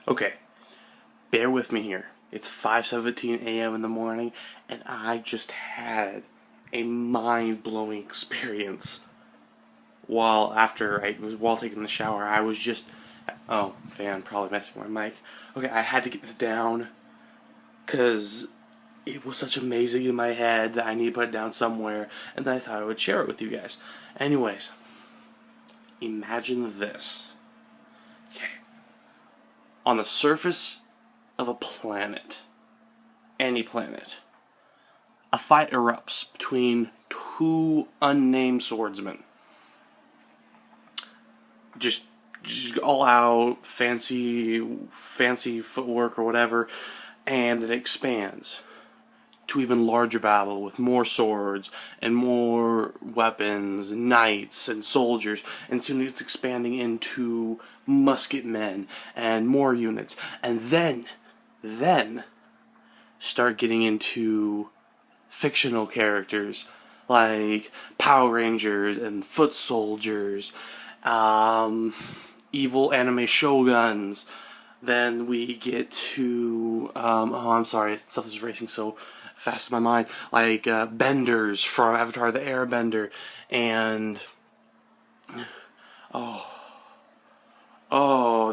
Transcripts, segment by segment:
Okay, bear with me here. It's 5:17 a.m. in the morning, and I just had a mind-blowing experience while taking the shower. I was just fan probably messing with my mic. Okay, I had to get this down because it was such amazing in my head that I need to put it down somewhere, and then I thought I would share it with you guys. Anyways, imagine this. Okay. On the surface of a planet, any planet, a fight erupts between two unnamed swordsmen. Just all out fancy footwork or whatever, and it expands to even larger battle with more swords and more weapons, knights and soldiers, and soon it's expanding into musket men and more units, and then start getting into fictional characters like Power Rangers and foot soldiers, evil anime shoguns. Then we get to I'm sorry, stuff is racing so fast in my mind, like benders from Avatar the Airbender, and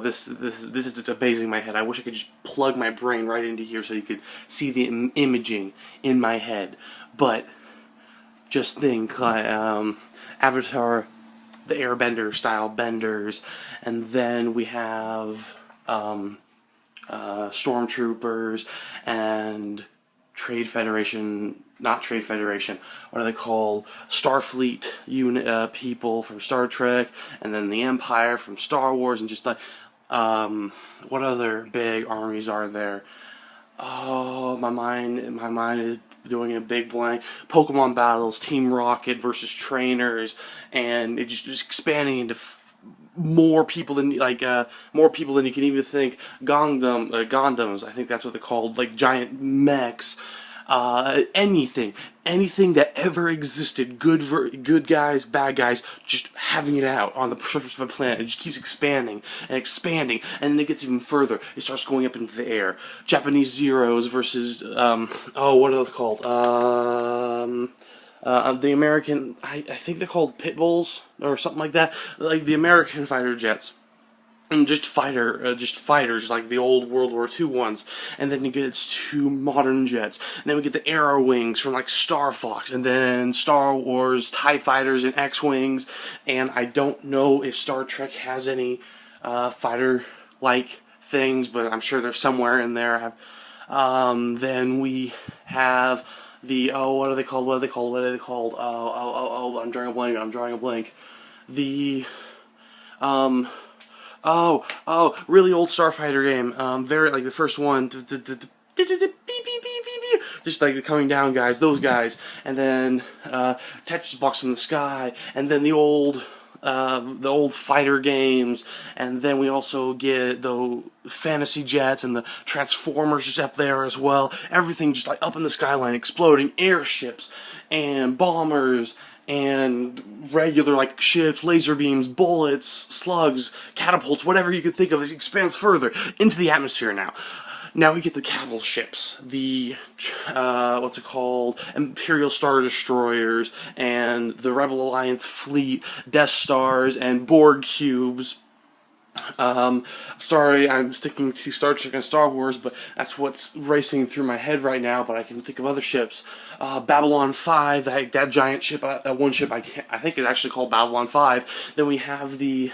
this is just amazing in my head. I wish I could just plug my brain right into here so you could see the imaging in my head. But just think, Avatar the Airbender style benders, and then we have stormtroopers and not Trade Federation, what are they called? Starfleet unit people from Star Trek, and then the Empire from Star Wars, and just like, what other big armies are there? Oh, my mind is doing a big blank. Pokemon battles, Team Rocket versus trainers, and it's just expanding into more people than you can even think. Gundams, I think that's what they're called, like giant mechs. Anything that ever existed, good guys, bad guys, just having it out on the surface of the planet. It just keeps expanding and expanding, and then it gets even further. It starts going up into the air. Japanese Zeros versus what are those called? The American, I think they're called pit bulls or something like that. Like the American fighter jets. And just fighters like the old World War II ones, and then it gets to modern jets, and then we get the Arrow Wings from like Star Fox, and then Star Wars TIE Fighters and X-Wings, and I don't know if Star Trek has any fighter-like things, but I'm sure they're somewhere in there. Then we have the what are they called? I'm drawing a blank. The really old Starfighter game. Very like the first one. Just like the coming down guys, those guys, and then Tetris blocks in the sky, and then the old fighter games, and then we also get the fantasy jets and the Transformers just up there as well. Everything just like up in the skyline, exploding airships and bombers and regular like ships, laser beams, bullets, slugs, catapults, whatever you could think of. It expands further into the atmosphere now. Now we get the capital ships, the Imperial Star Destroyers, and the Rebel Alliance fleet, Death Stars, and Borg cubes. Sorry, I'm sticking to Star Trek and Star Wars, but that's what's racing through my head right now. But I can think of other ships. Babylon 5, that giant ship, one ship I think is actually called Babylon 5. Then we have the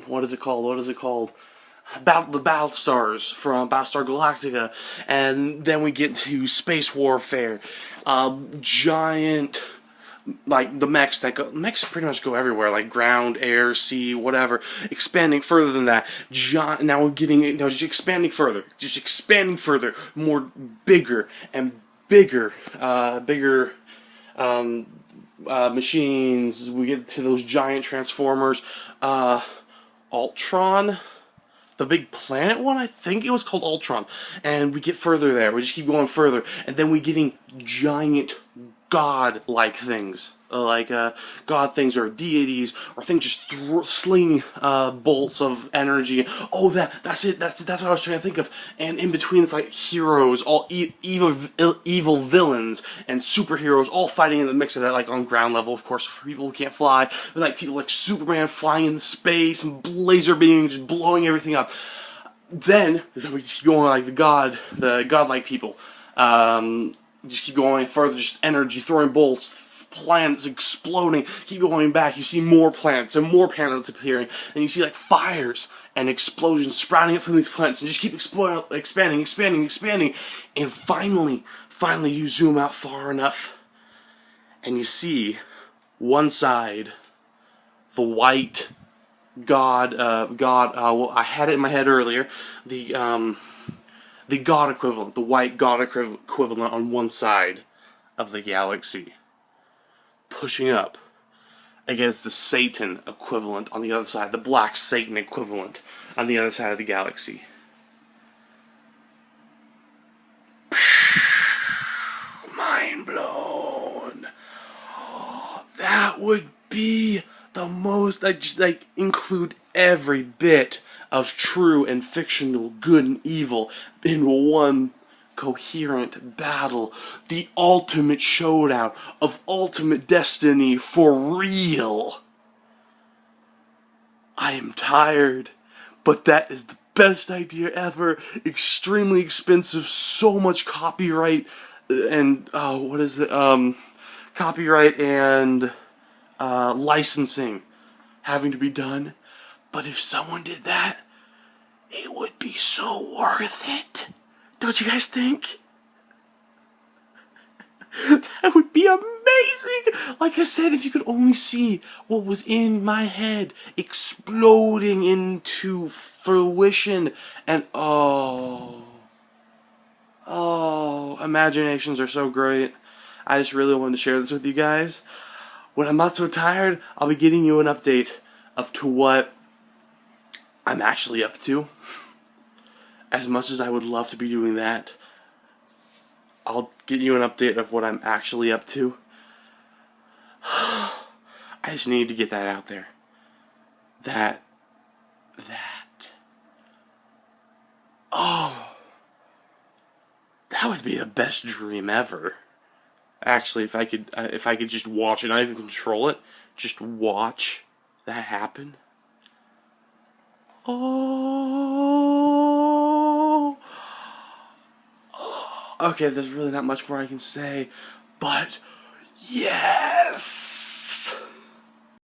what is it called? The Battle Stars from Battlestar Galactica, and then we get to space warfare, giant. Like the mechs mechs pretty much go everywhere, like ground, air, sea, whatever. Expanding further than that, now we're getting just expanding further, more bigger and bigger machines. We get to those giant Transformers, Ultron. The big planet one, I think it was called Ultron. And we get further there. We just keep going further. And then we getting giant god-like things. god things or deities or things just sling bolts of energy. Oh, that's it. That's what I was trying to think of. And in between, it's like heroes, all evil villains, and superheroes, all fighting in the mix of that, like on ground level, of course, for people who can't fly. But like people like Superman flying in space and laser beam just blowing everything up. Then we just keep going like the godlike people. Just keep going further, just energy, throwing bolts, planets exploding. Keep going back, you see more planets and more planets appearing, and you see like fires and explosions sprouting up from these planets, and just keep expanding, and finally you zoom out far enough, and you see one side, the white well, I had it in my head earlier, the God equivalent, the white God equivalent on one side of the galaxy, pushing up against the Satan equivalent on the other side, the black Satan equivalent on the other side of the galaxy. Mind blown. That would be the most, include every bit of true and fictional good and evil in one coherent battle. The ultimate showdown of ultimate destiny for real. I am tired, but that is the best idea ever. Extremely expensive, so much copyright and, copyright and licensing having to be done. But if someone did that, it would be so worth it. Don't you guys think? That would be amazing! Like I said, if you could only see what was in my head exploding into fruition, and imaginations are so great. I just really wanted to share this with you guys. When I'm not so tired, I'll be getting you an update to what I'm actually up to. As much as I would love to be doing that, I'll get you an update of what I'm actually up to. I just need to get that out there. That would be the best dream ever. Actually, if I could just watch it, not even control it, just watch that happen. Okay, there's really not much more I can say, but yes!